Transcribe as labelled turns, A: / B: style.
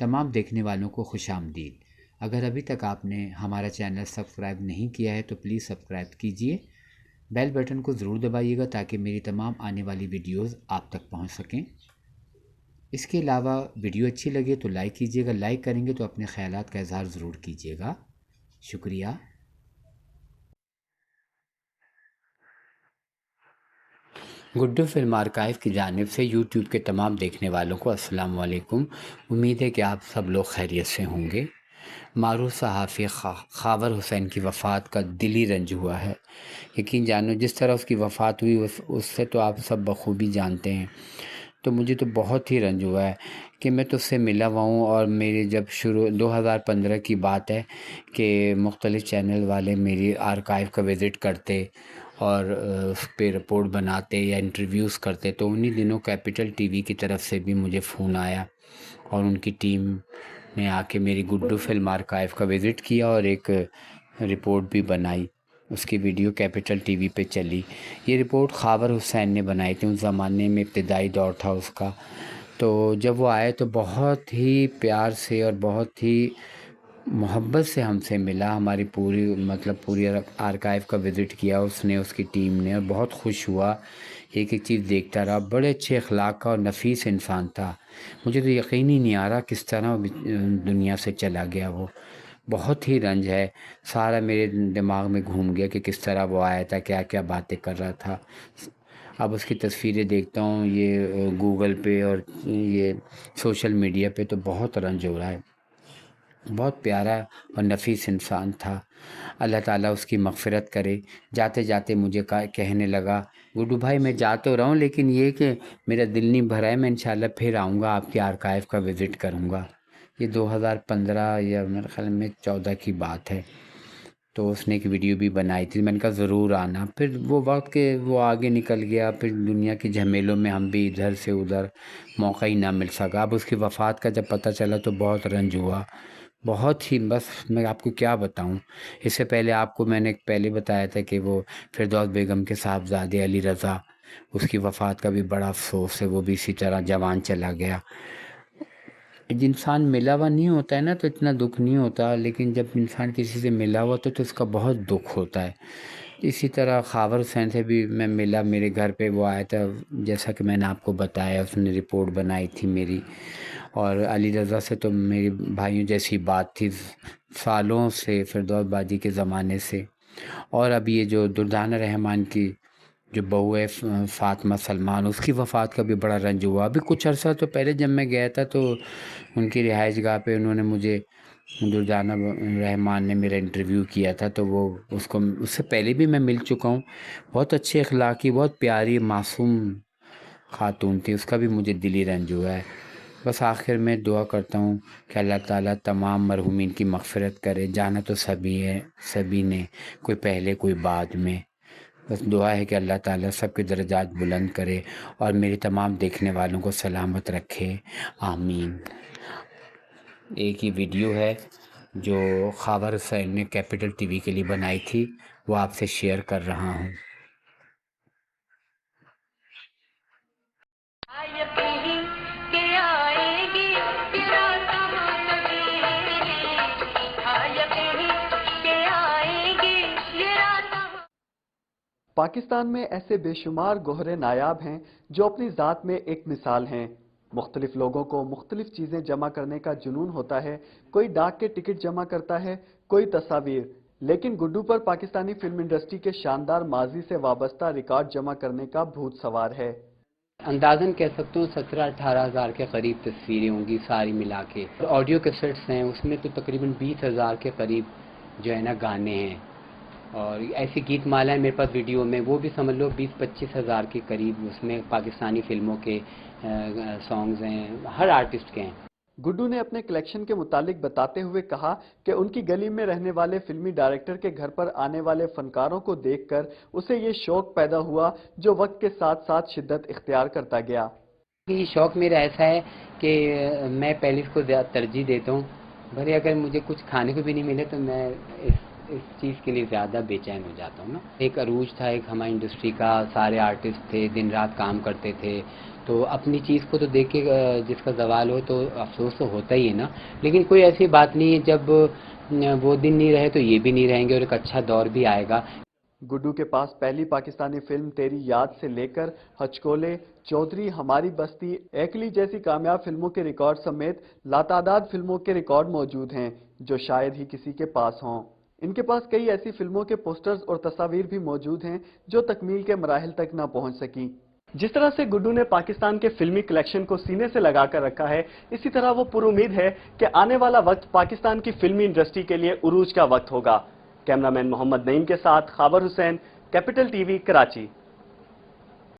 A: تمام دیکھنے والوں کو خوش آمدید۔ اگر ابھی تک آپ نے ہمارا چینل سبسکرائب نہیں کیا ہے تو پلیز سبسکرائب کیجئے، بیل بٹن کو ضرور دبائیے گا تاکہ میری تمام آنے والی ویڈیوز آپ تک پہنچ سکیں۔ اس کے علاوہ ویڈیو اچھی لگے تو لائک کیجئے گا، لائک کریں گے تو اپنے خیالات کا اظہار ضرور کیجئے گا۔ شکریہ۔ گڈو فلم آرکائیو کی جانب سے یوٹیوب کے تمام دیکھنے والوں کو السلام علیکم۔ امید ہے کہ آپ سب لوگ خیریت سے ہوں گے۔ معروف صحافی خاور حسین کی وفات کا دلی رنج ہوا ہے۔ یقین جانو جس طرح اس کی وفات ہوئی اس سے تو آپ سب بخوبی جانتے ہیں، تو مجھے تو بہت ہی رنج ہوا ہے کہ میں تو اس سے ملا ہوا ہوں۔ اور میری جب 2015 کی بات ہے کہ مختلف چینل والے میری آرکائیو کا وزٹ کرتے اور اس پہ رپورٹ بناتے یا انٹرویوز کرتے، تو انہی دنوں کیپٹل ٹی وی کی طرف سے بھی مجھے فون آیا اور ان کی ٹیم نے آ کے میری گڈو فلم آرکائیو کا وزٹ کیا اور ایک رپورٹ بھی بنائی۔ اس کی ویڈیو کیپٹل ٹی وی پہ چلی۔ یہ رپورٹ خاور حسین نے بنائی تھی، اس زمانے میں ابتدائی دور تھا اس کا۔ تو جب وہ آئے تو بہت ہی پیار سے اور بہت ہی محبت سے ہم سے ملا، ہماری پوری آرکائیو کا وزٹ کیا اس نے، اس کی ٹیم نے، اور بہت خوش ہوا، ایک ایک چیز دیکھتا رہا۔ بڑے اچھے اخلاق کا اور نفیس انسان تھا۔ مجھے تو یقین ہی نہیں آ رہا کس طرح دنیا سے چلا گیا وہ۔ بہت ہی رنج ہے، سارا میرے دماغ میں گھوم گیا کہ کس طرح وہ آیا تھا، کیا کیا باتیں کر رہا تھا۔ اب اس کی تصویریں دیکھتا ہوں یہ گوگل پہ اور یہ سوشل میڈیا پہ، تو بہت رنج ہو رہا ہے۔ بہت پیارا اور نفیس انسان تھا، اللہ تعالیٰ اس کی مغفرت کرے۔ جاتے جاتے مجھے کہنے لگا، گڈو بھائی میں جا تو رہا ہوں لیکن یہ کہ میرا دل نہیں بھرا ہے، میں انشاءاللہ پھر آؤں گا، آپ کی آرکائیو کا وزٹ کروں گا۔ یہ 2015 یا میرے خیال میں 14 کی بات ہے۔ تو اس نے ایک ویڈیو بھی بنائی تھی، میں نے کہا ضرور آنا۔ پھر وہ وقت کہ وہ آگے نکل گیا، پھر دنیا کی جھمیلوں میں ہم بھی ادھر سے ادھر، موقع ہی نہ مل سکا۔ اب اس کی وفات کا جب پتہ چلا تو بہت رنج ہوا، بہت ہی، بس میں آپ کو کیا بتاؤں۔ اس سے پہلے آپ کو میں نے پہلے بتایا تھا کہ وہ فردوس بیگم کے صاحبزادے علی رضا، اس کی وفات کا بھی بڑا افسوس ہے، وہ بھی اسی طرح جوان چلا گیا۔ انسان ملا ہوا نہیں ہوتا ہے نا تو اتنا دکھ نہیں ہوتا، لیکن جب انسان کسی سے ملا ہوا تو اس کا بہت دکھ ہوتا ہے۔ اسی طرح خاور حسین سے بھی میں ملا، میرے گھر پہ وہ آیا تھا، جیسا کہ میں نے آپ کو بتایا، اس نے رپورٹ بنائی تھی میری۔ اور علی رضا سے تو میری بھائیوں جیسی بات تھی سالوں سے، فردوس باجی کے زمانے سے۔ اور اب یہ جو دردانہ رحمان کی جو بہو ہے فاطمہ سلمان، اس کی وفات کا بھی بڑا رنج ہوا۔ ابھی کچھ عرصہ تو پہلے جب میں گیا تھا تو ان کی رہائش گاہ پہ انہوں نے مجھے، دردانہ رحمان نے میرا انٹرویو کیا تھا، تو وہ اس سے پہلے بھی میں مل چکا ہوں۔ بہت اچھے اخلاقی، بہت پیاری معصوم خاتون تھی، اس کا بھی مجھے دلی رنج ہوا ہے۔ بس آخر میں دعا کرتا ہوں کہ اللہ تعالیٰ تمام مرحومین کی مغفرت کرے، جانا تو سبھی ہے، سبھی نے، کوئی پہلے کوئی بعد میں۔ بس دعا ہے کہ اللہ تعالیٰ سب کے درجات بلند کرے اور میری تمام دیکھنے والوں کو سلامت رکھے، آمین۔ ایک ہی ویڈیو ہے جو خاور حسین نے کیپٹل ٹی وی کے لیے بنائی تھی، وہ آپ سے شیئر کر رہا ہوں۔
B: پاکستان میں ایسے بے شمار گوہرے نایاب ہیں جو اپنی ذات میں ایک مثال ہیں۔ مختلف لوگوں کو مختلف چیزیں جمع کرنے کا جنون ہوتا ہے، کوئی ڈاک کے ٹکٹ جمع کرتا ہے، کوئی تصاویر، لیکن گڈو پر پاکستانی فلم انڈسٹری کے شاندار ماضی سے وابستہ ریکارڈ جمع کرنے کا بھوت سوار ہے۔
A: اندازاً کہہ سکتا ہوں 17-18 ہزار کے قریب تصویریں ہوں گی ساری ملا کے۔ آڈیو کیسٹس ہیں اس میں تو تقریباً 20 ہزار کے قریب جو ہے نا گانے ہیں، اور ایسی گیت مالا ہے میرے پاس ویڈیو میں، وہ بھی سمجھ لو 20-25 ہزار کے قریب اس میں پاکستانی فلموں کے سانگز ہیں، ہر آرٹسٹ کے ہیں۔
B: گڈو نے اپنے کلیکشن کے متعلق بتاتے ہوئے کہا کہ ان کی گلی میں رہنے والے فلمی ڈائریکٹر کے گھر پر آنے والے فنکاروں کو دیکھ کر اسے یہ شوق پیدا ہوا جو وقت کے ساتھ ساتھ شدت اختیار کرتا گیا۔
A: یہ شوق میرا ایسا ہے کہ میں پہلے اس کو زیادہ ترجیح دیتا ہوں، بھلے اگر مجھے کچھ کھانے کو بھی نہیں ملے تو میں اس اس چیز کے لیے زیادہ بے چین ہو جاتا ہوں نا. ایک عروج تھا ایک ہماری انڈسٹری کا، سارے آرٹسٹ تھے، دن رات کام کرتے تھے، تو اپنی چیز کو تو دیکھ کے جس کا زوال ہو تو افسوس تو ہوتا ہی ہے نا. لیکن کوئی ایسی بات نہیں ہے، جب وہ دن نہیں رہے تو یہ بھی نہیں رہیں گے، اور ایک اچھا دور بھی آئے گا.
B: گڈو کے پاس پہلی پاکستانی فلم تیری یاد سے لے کر ہچکولے، چودھری، ہماری بستی، ایکلی جیسی کامیاب فلموں کے ریکارڈ سمیت لاتعداد فلموں کے ریکارڈ موجود ہیں جو شاید ہی کسی کے پاس ہوں. ان کے پاس کئی ایسی فلموں کے پوسٹرز اور تصاویر بھی موجود ہیں جو تکمیل کے مراحل تک نہ پہنچ سکیں. جس طرح سے گڈو نے پاکستان کے فلمی کلیکشن کو سینے سے لگا کر رکھا ہے، اسی طرح وہ پر امید ہے کہ آنے والا وقت پاکستان کی فلمی انڈسٹری کے لیے عروج کا وقت ہوگا. کیمرامین محمد نعیم کے ساتھ خاور حسین، کیپٹل ٹی وی، کراچی.